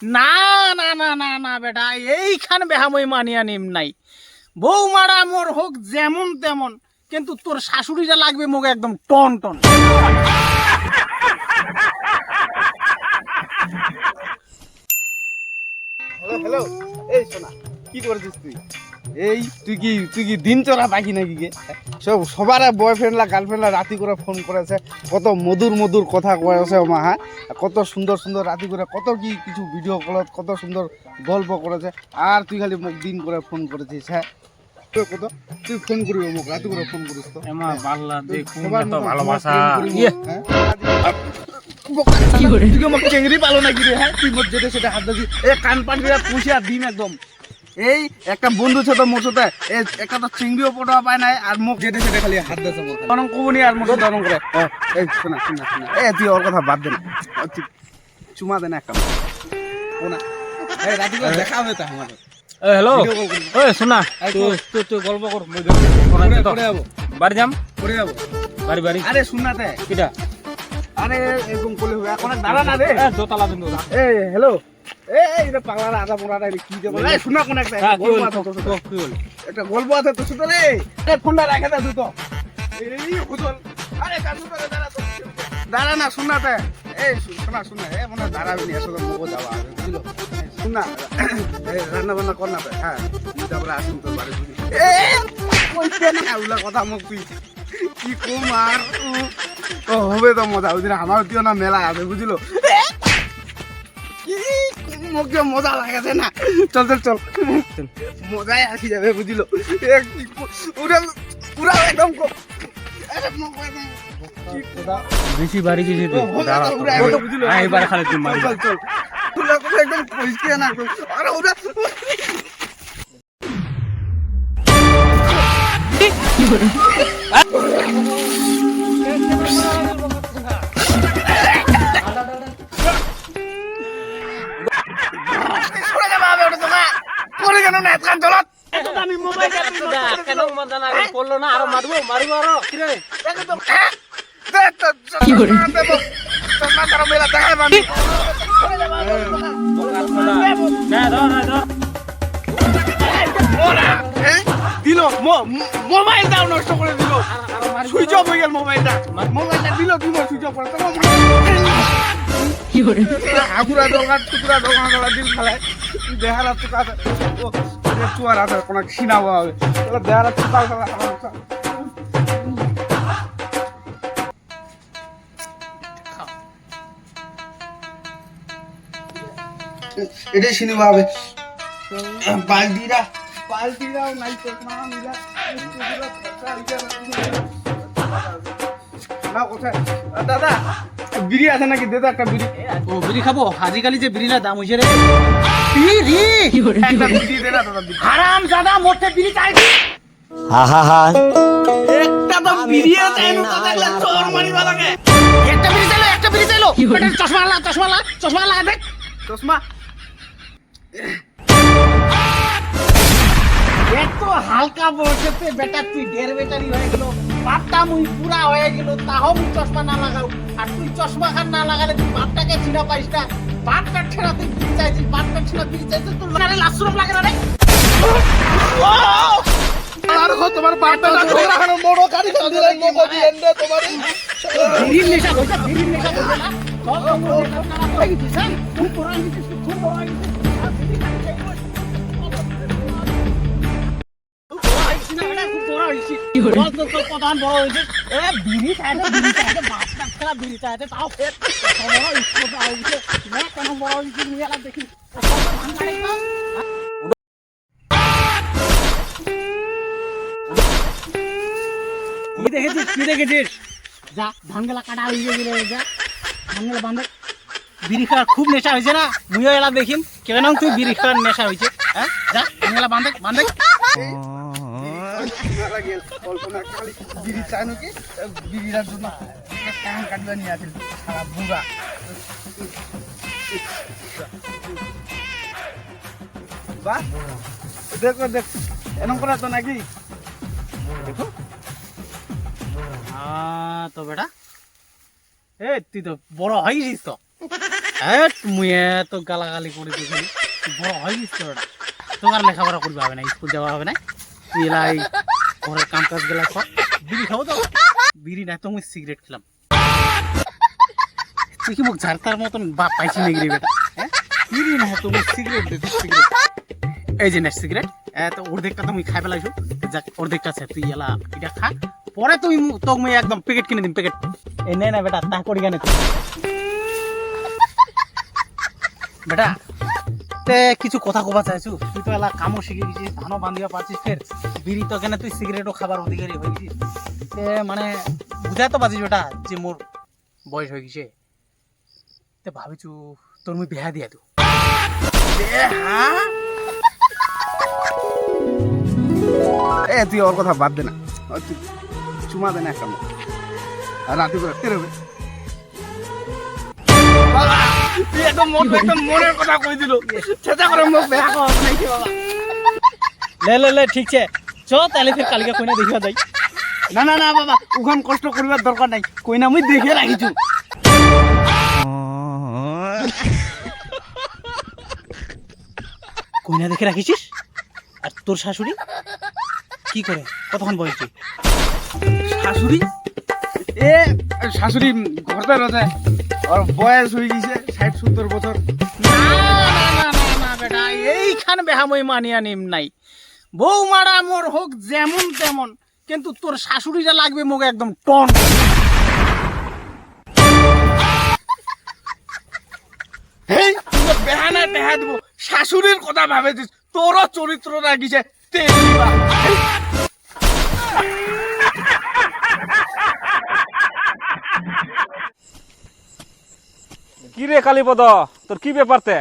না না না না না বেটা, এইখান বেহামই মানিয়া নিম নাই। বৌমারা মোর হোক যেমন তেমন, কিন্তু তোর শাশুড়িটা লাগবে মোক একদম টন টন। হ্যালো হ্যালো, এই শোনা, কি করছিস তুই? তুই কি দিন চড়া পাখি নাকি গে? সবার বয়ফ্রেন্ডরা গার্লফ্রেন্ডরা রাতি করে ফোন করেছে, কত মধুর মধুর কথা কয়েছে মা। হ্যাঁ, কত সুন্দর সুন্দর রাতি করে কত কি কিছু ভিডিও কলত কত সুন্দর গল্প করেছে, আর তুই খালি মুখ দিন করে ফোন করেছিস। হ্যাঁ, কত তুই ফোন করিব মুখ রাতি করে ফোন করিস তো? ভালোবাসা তুই আমাকে চেংড়ি পালো নাকি রে? হ্যাঁ, তুই মোট যেটা সেটা হাত দিয়েছিস, এ কান পান করে পুষে আর দিন একদম। এই একটা বন্ধু ছিল মোর সাথে, একটা তো চিংড়িও পড়া পায় নাই, আর মুখ যেটা সেটা খালি হাত দিয়েছে মোর অনং কবনি আর মোর সাথে অনং করে। এই শোনা শোনা শোনা, তুই ওর কথা বাদ দে না, তুই চুমা দে না একটা শোনা। এই রাতি করে দেখা হবে তা আমার। হ্যালো, ওই শোনা, তুই গল্প কর, করে যাবো বাড়ি যাম, করে যাবো বাড়ি বাড়ি। আরে শোনাতে কিটা? আরে এরকম করলে হবে এখন, দাঁড়া না রে। দোতলা বিন্দু। এই হ্যালো, এই রে পাগলারা আধা পোড়াটা কি দেবো? এই শোনা কোন একটা গল্প আছে তোর সাথে, একটা গল্প আছে তোর সাথে রে। এই ফোনটা রাখে দে তুই তো। এই হুজল, আরে কাজু করে দাঁড়া না শোনাতে। এই শোনা শোনা, এ মনে দাঁড়াবি নি, আসলে মগো যাওয়া হবে বুঝলো। শোনা, এই রান্না বান্না কর না। হ্যাঁ, তারপরে আসুন তোর বাড়ি বুঝি। কইতে না ওগুলা কথা মুখ তুই কি কম আর ও হবে তো মজা। ওই দিন আমার তুই না মেলা আছে বুঝলো, মুখে মজা লাগাছে না। চল চল চল, মজাই আসি যাবে বুঝলো। পুরা একদম বেশি বাড়ি গেছি বুঝলো, এবার খালি তুই মারি। চল চল, পুরা কথা একদম পরিষ্কার না। আরে ওরা আমি মোবাইল কেন মজা না করলো না, আরো মারবো মারবো আরো কিরে কি করে মেলা দেখায় মানুষ দিল মোবাইলটা নষ্ট করে দিল, সুইচ অফ হয়ে গেল মোবাইলটা। মোবাইলটা দিল দিল সুইচ অফ করে কি করে আগুরা দোকান টুকরা দোকান গলা দিল ফেলায়। দেহারা টুকা চুয়ার আছে কোনো ছিনাবো হবে, দেহারা টুকা ফেলা। এটাই সিনেমা হবে। বালতিরাও নাই তো না মিলা না কোথায়? দাদা বিড়ি আছে নাকি? দে তো একটা বিড়ি। ও বিড়ি খাবো? আজিকালি যে বিড়ির দাম হয়েছে রে। বিড়ি একটা বিড়ি দে না দাদা। হারাম জাদা মোটে বিড়ি চাইছি। একটা তো বিড়ি আছে না দেখলে চোর মারিবা লাগে। একটা বিড়ি চাইলো বেটা। চশমা লাগবে। চশমা এত হালকা বয়সেতে বেটা তুই ডের বেটারি হয়ে গেল, বাপটা মুই পুরা হয়ে গেল, তাও মুই চশমা না লাগাও। আর তুই চশমা খান না লাগালে তুই বাপটাকে চিনা পাইস না। বাপটার ছেড়া তুই বিড়ি চাইছিস, বাপটার ছেড়া বিড়ি চাইছিস, তোর লারে লাশরম লাগে না রে। আর তোমার বাপটা রাখানো বড় গাড়ি চাল দিলেন মোকো দিলেন রে তোমার বিড়ির নেশা হইছে না। সব খারাপ হয়ে গেছিস। তুই পুরা গেছিস, খুব বড় হয়ে গেছিস। প্রধান বড় হয়েছে বিড়ি চাইছে বাপটা খেলা বিড়ি চাইছে, তাও ফের বড় হয়েছে কেন বড় হয়েছে দেখি। কি দেখেছিস? যা ধানগুলা কাটা হয়ে গেলে যা ধানগুলা বান্ধব। বিড়ি খাওয়ার খুব নেশা হয়েছে না, মুইও এলা দেখিন কেন তুই বিড়ি খাওয়ার নেশা হয়েছে। হ্যাঁ, যা ধানগুলা বান্ধব। কল্পনা খালি বিড়ি চাই নাকি বিড়িটার জন্য কান কাটবে নিয়ে আসিল সারা বুড়া। বাহ, দেখো দেখ এরকম করা তো নাকি দেখো। তো বেটা, তুই তো বড় হয়ে গেছিস তো। মুই তো গালাগালি করে দিয়েছি বড় হয়ে গেছে ওটা তোমার লেখাপড়া করবে হবে না স্কুল যাওয়া হবে না তুই এলাই ঘরের কাম কাজ গেলা কর বিড়ি খাবো তো বিড়ি না তো মুই সিগারেট খেলাম তুই কি মুখ ঝাড়তার মতন বাপ পাইছি নাকি রে বেটা হ্যাঁ বিড়ি না তুমি সিগারেট দে সিগারেট এই যে না সিগারেট তো অর্ধেকটা তুমি খাই পেলাইছো যাক অর্ধেকটা আছে তুই এলা এটা খা পরে তুই তোকে মুই একদম প্যাকেট কিনে দিম প্যাকেট এই নে না বেটা তা করি কেন তুই বেটা তে কিছু কথা কবা চাইছু তুই তো এলা কামও শিখে গেছিস ধানও বান্ধিবা পারছিস ফের বিড়ি তো কেন তুই সিগারেটও খাবার অধিকারী হয়ে গেছিস তে মানে বুঝাই তো পারছিস বেটা যে মোর বয়স হয়ে গেছে তে ভাবিছু তোর মুই বিয়া দিয়া তু তুই ওর কথা বাদ দে না তুই চুমা দে না একটা আর রাতে করে তেরবে তুই একদম মনের কথা কই দিল চেষ্টা করে মুখ বেয়া কর নাই কি বাবা লে ঠিক আছে চ তাহলে ফের কালকে কইনা দেখিবা যাই না না না বাবা ওখান কষ্ট করিবার দরকার নাই কইনা মুই দেখে রাখিছু কইনা দেখে রাখিছিস আর তোর শাশুড়ি কি করে কতক্ষণ বয়স শাশুড়ি শাশুড়ি ঘরতে রয়েছে ওর বয়স হয়ে গেছে 60-70 বছর না বেটা এইখান বেহামই মানিয়া নিম নাই বৌমারা মোর হোক যেমন তেমন কিন্তু তোর শাশুড়িটা লাগবে মোক একদম টন হেই তুই বেহানা টেহা দিব শাশুড়ির কথা ভাবেছিস তোরও চরিত্র রাখিছে তেলিবা কি রে কালীপদ তোর কি ব্যাপারতে